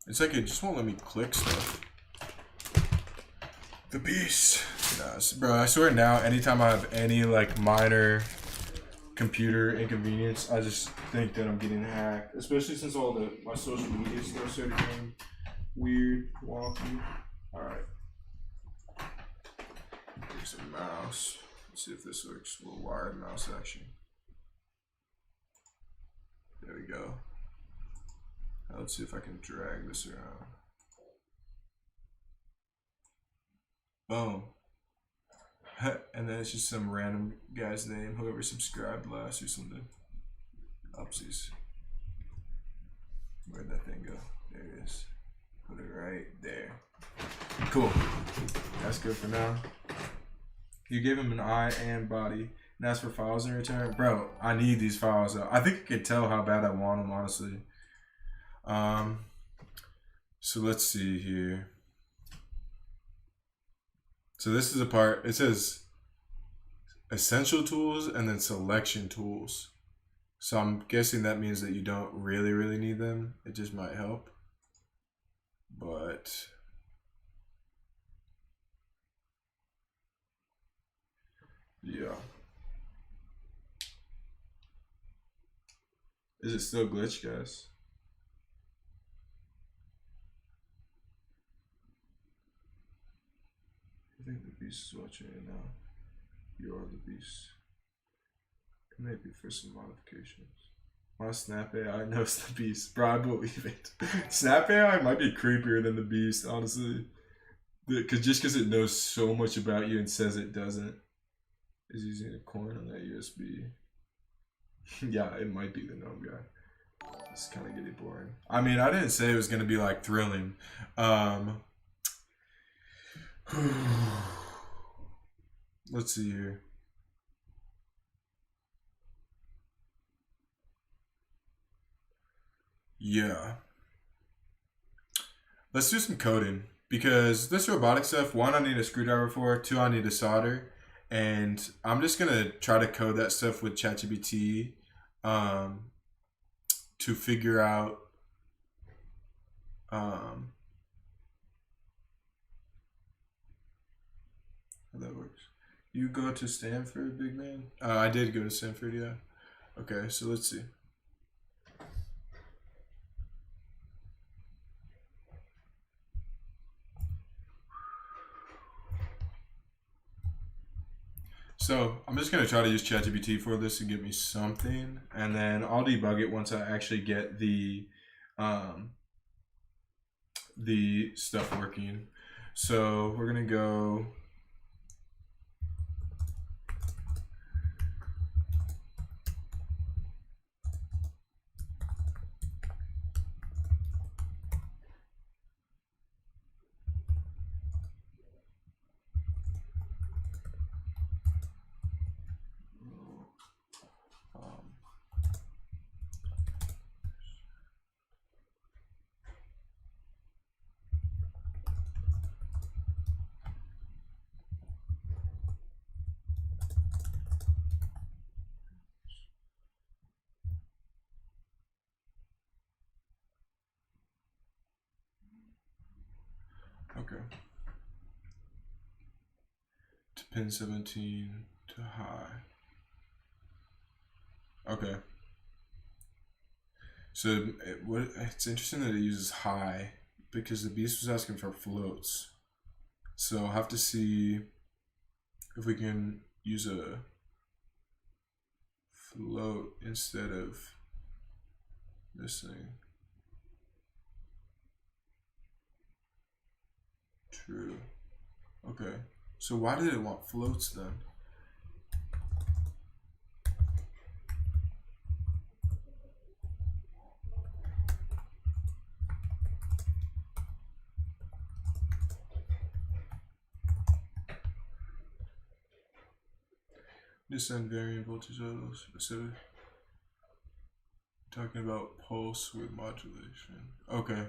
It's like it just won't let me click stuff. The beast. Nah, bro, I swear now, anytime I have any like minor computer inconvenience, I just think that I'm getting hacked. Especially since all my social media stuff started getting weird, wonky. Alright. Here's a mouse. Let's see if this works. A little wired mouse action. There we go. Now let's see if I can drag this around. Boom. And then it's just some random guy's name, whoever subscribed last or something. Oopsies. Where'd that thing go? There it is. Put it right there. Cool. That's good for now. You gave him an eye and body. and ask for files in return. Bro, I need these files. I think I can tell how bad I want them, honestly. So let's see here. So this is a part, it says essential tools and then selection tools. So I'm guessing that means that you don't really need them. It just might help. But yeah. Is it still glitched, guys? I think the beast is watching it now. You are the beast. It may be for some modifications. My Snap AI knows the beast. Bro, I believe it. Snap AI might be creepier than the beast, honestly. Just because it knows so much about you and says it doesn't. Is using a coin on that USB. Yeah, it might be the gnome guy. It's kind of getting boring. I mean, I didn't say it was going to be like thrilling. Let's see here. Yeah. Let's do some coding because this robotic stuff, one, I need a screwdriver for, two, I need a solder, and I'm just gonna try to code that stuff with ChatGPT to figure out how that works. You go to Stanford, big man? I did go to Stanford, yeah. Okay, so let's see. So I'm just gonna try to use ChatGPT for this to give me something, and then I'll debug it once I actually get the stuff working. So we're gonna go. Okay. To pin 17 to high. Okay. So it's interesting that it uses high because the beast was asking for floats. So I'll have to see if we can use a float instead of this thing. True. Okay. So why did it want floats then? Descend variant voltage level specific. Talking about pulse with modulation. Okay.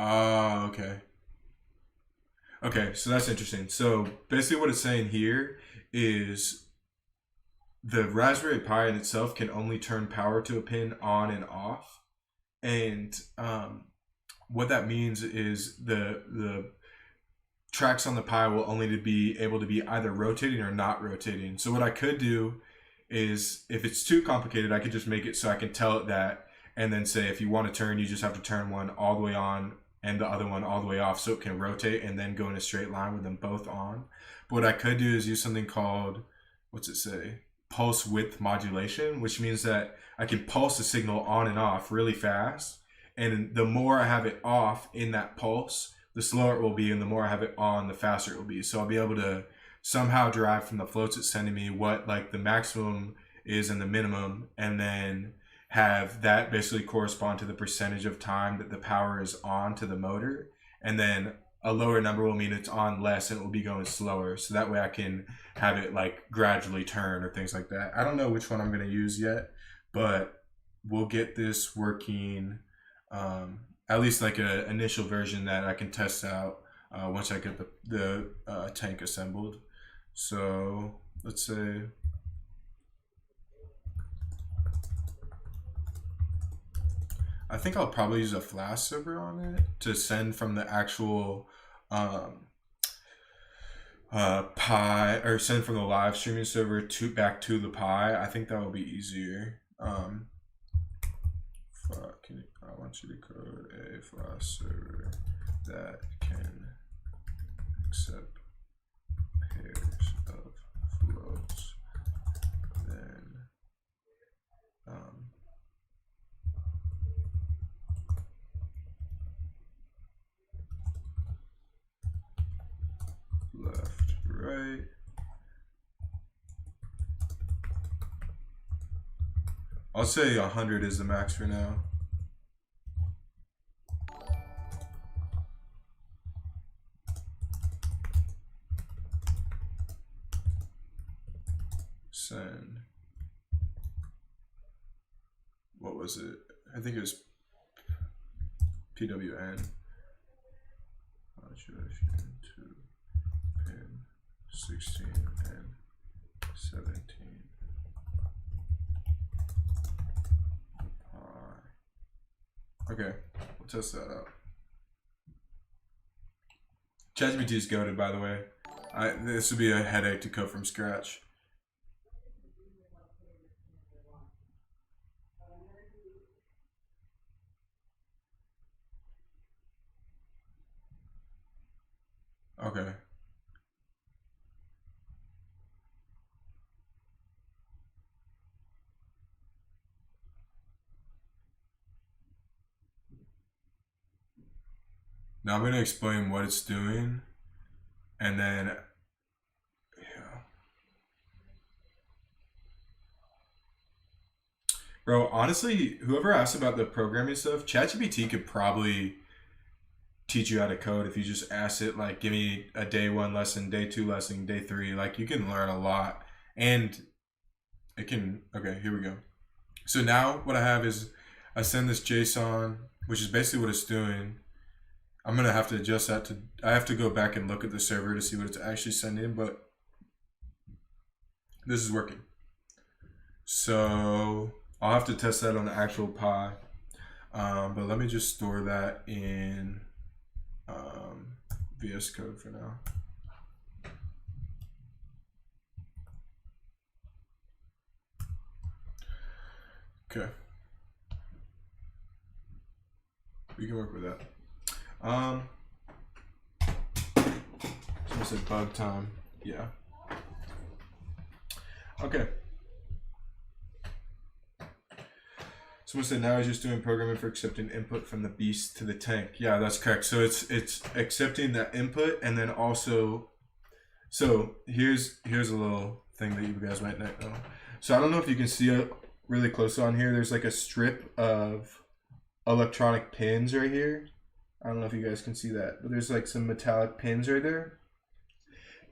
Ah, okay. Okay, so that's interesting. So basically what it's saying here is the Raspberry Pi in itself can only turn power to a pin on and off. And what that means is the tracks on the Pi will only be able to be either rotating or not rotating. So what I could do is, if it's too complicated, I could just make it so I can tell it that, and then say if you want to turn, you just have to turn one all the way on and the other one all the way off so it can rotate and then go in a straight line with them both on. But what I could do is use something called, what's it say? Pulse width modulation, which means that I can pulse the signal on and off really fast. And the more I have it off in that pulse, the slower it will be, and the more I have it on, the faster it will be. So I'll be able to somehow derive from the floats it's sending me what like the maximum is and the minimum, and then have that basically correspond to the percentage of time that the power is on to the motor. And then a lower number will mean it's on less and it will be going slower. So that way I can have it like gradually turn or things like that. I don't know which one I'm going to use yet, but we'll get this working, at least like an initial version that I can test out once I get the tank assembled. So let's say I think I'll probably use a Flash server on it to send from the actual Pi, or send from the live streaming server to back to the Pi. I think that will be easier. I want you to code a Flash server that can accept pairs of floats, then left, right. I'll say 100 is the max for now. Send. What was it? I think it was PWN. Modulation to pin 16 and 17. Okay, we'll test that out. ChatGPT is goated, by the way. This would be a headache to code from scratch. Okay. Now I'm going to explain what it's doing, and then, yeah. Bro, honestly, whoever asked about the programming stuff, ChatGPT could probably teach you how to code if you just ask it, like, give me a day 1 lesson, day 2 lesson, day 3. Like, you can learn a lot, and it can, okay, here we go. So now what I have is I send this JSON, which is basically what it's doing. I'm going to have to adjust that to, I have to go back and look at the server to see what it's actually sending, but this is working. So I'll have to test that on the actual Pi, but let me just store that in VS Code for now. Okay. We can work with that. So I said bug time. Yeah. Okay. Someone said now he's just doing programming for accepting input from the beast to the tank. Yeah, that's correct. So it's accepting that input, and then also, so here's a little thing that you guys might not know. So I don't know if you can see it really close on here. There's like a strip of electronic pins right here. I don't know if you guys can see that, but there's like some metallic pins right there.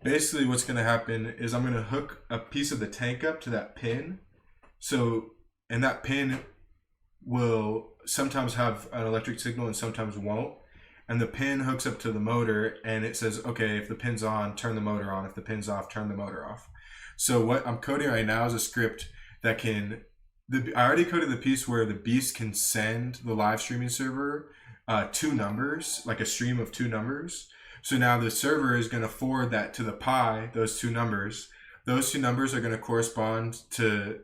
Basically what's going to happen is I'm going to hook a piece of the tank up to that pin. So, and that pin will sometimes have an electric signal and sometimes won't. And the pin hooks up to the motor and it says, okay, if the pin's on, turn the motor on. If the pin's off, turn the motor off. So what I'm coding right now is a script that can, I already coded the piece where the beast can send the live streaming server 2 numbers, like a stream of 2 numbers. So now the server is going to forward that to the Pi, those 2 numbers. Those 2 numbers are going to correspond to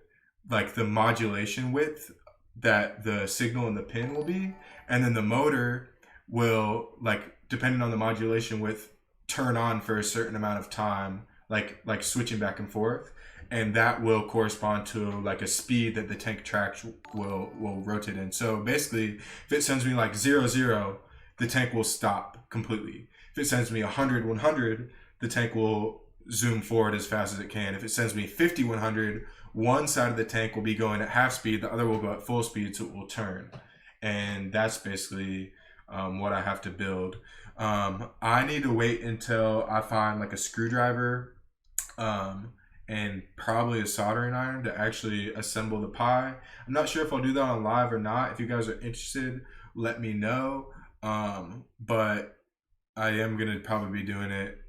like the modulation width that the signal in the pin will be. And then the motor will, like, depending on the modulation width, turn on for a certain amount of time, like switching back and forth. And that will correspond to like a speed that the tank tracks will rotate in. So basically, if it sends me like 0, 0, the tank will stop completely. If it sends me 100, 100, the tank will zoom forward as fast as it can. If it sends me 50, 100, one side of the tank will be going at half speed, the other will go at full speed, so it will turn. And that's basically what I have to build. I need to wait until I find like a screwdriver, and probably a soldering iron to actually assemble the Pi. I'm not sure if I'll do that on live or not. If you guys are interested, let me know. But I am gonna probably be doing it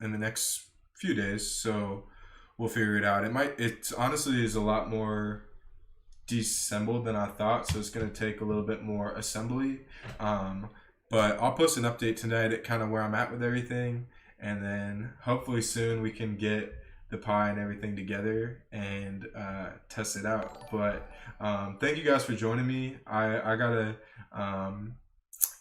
in the next few days, so we'll figure it out. It's honestly is a lot more disassembled than I thought, so it's gonna take a little bit more assembly. But I'll post an update tonight at kind of where I'm at with everything, and then hopefully soon we can get the Pi and everything together and test it out. But thank you guys for joining me. I gotta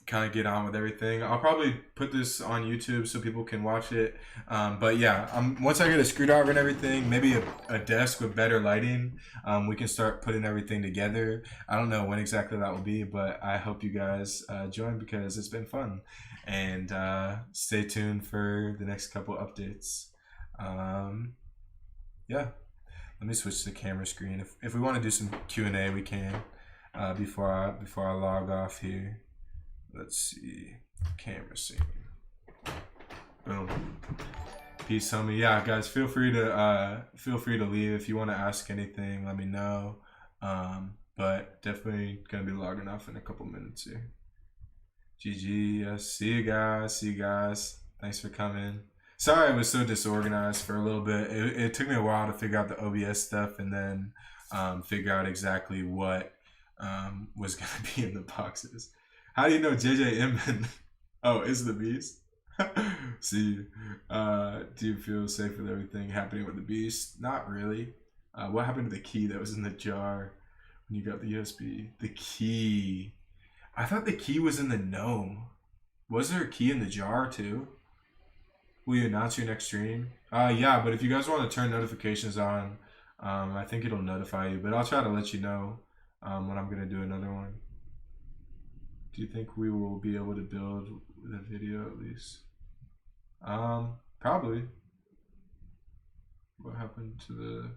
kind of get on with everything. I'll probably put this on YouTube so people can watch it. But yeah, once I get a screwdriver and everything, maybe a desk with better lighting, we can start putting everything together. I don't know when exactly that will be, but I hope you guys join because it's been fun. And stay tuned for the next couple updates. Yeah, let me switch to the camera screen. If we want to do some Q&A, we can before I log off here. Let's see, camera scene. Boom. Peace, homie. Yeah, guys, feel free to leave if you want to ask anything. Let me know. But definitely gonna be logging off in a couple minutes here. GG. Yes. See you guys. Thanks for coming. Sorry I was so disorganized for a little bit. It took me a while to figure out the OBS stuff and then figure out exactly what was gonna be in the boxes. How do you know JJ Inman? Oh, is the beast? See you. Do you feel safe with everything happening with the beast? Not really. What happened to the key that was in the jar when you got the USB? The key. I thought the key was in the gnome. Was there a key in the jar too? Will you announce your next stream? Yeah, but if you guys want to turn notifications on, I think it'll notify you. But I'll try to let you know when I'm gonna do another one. Do you think we will be able to build the video at least? Probably. What happened to the...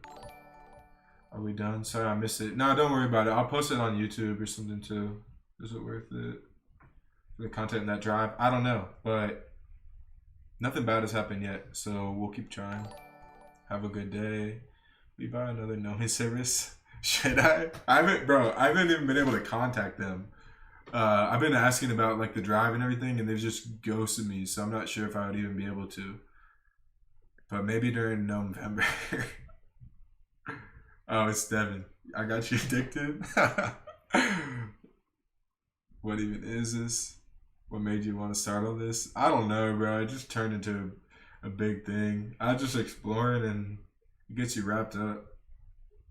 Are we done? Sorry, I missed it. No, don't worry about it. I'll post it on YouTube or something too. Is it worth it? For the content in that drive? I don't know, but nothing bad has happened yet, so we'll keep trying. Have a good day. We buy another Nomi service? Should I? I haven't even been able to contact them. I've been asking about like the drive and everything, and they've just ghosted me, so I'm not sure if I would even be able to. But maybe during November. Oh, it's Devin. I got you addicted. What even is this? What made you want to start all this? I don't know, bro. It just turned into a big thing. I was just exploring, and it gets you wrapped up.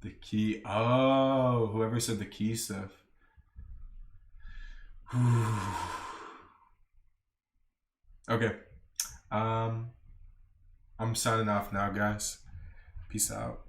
The key. Oh, whoever said the key stuff. Okay. I'm signing off now, guys. Peace out.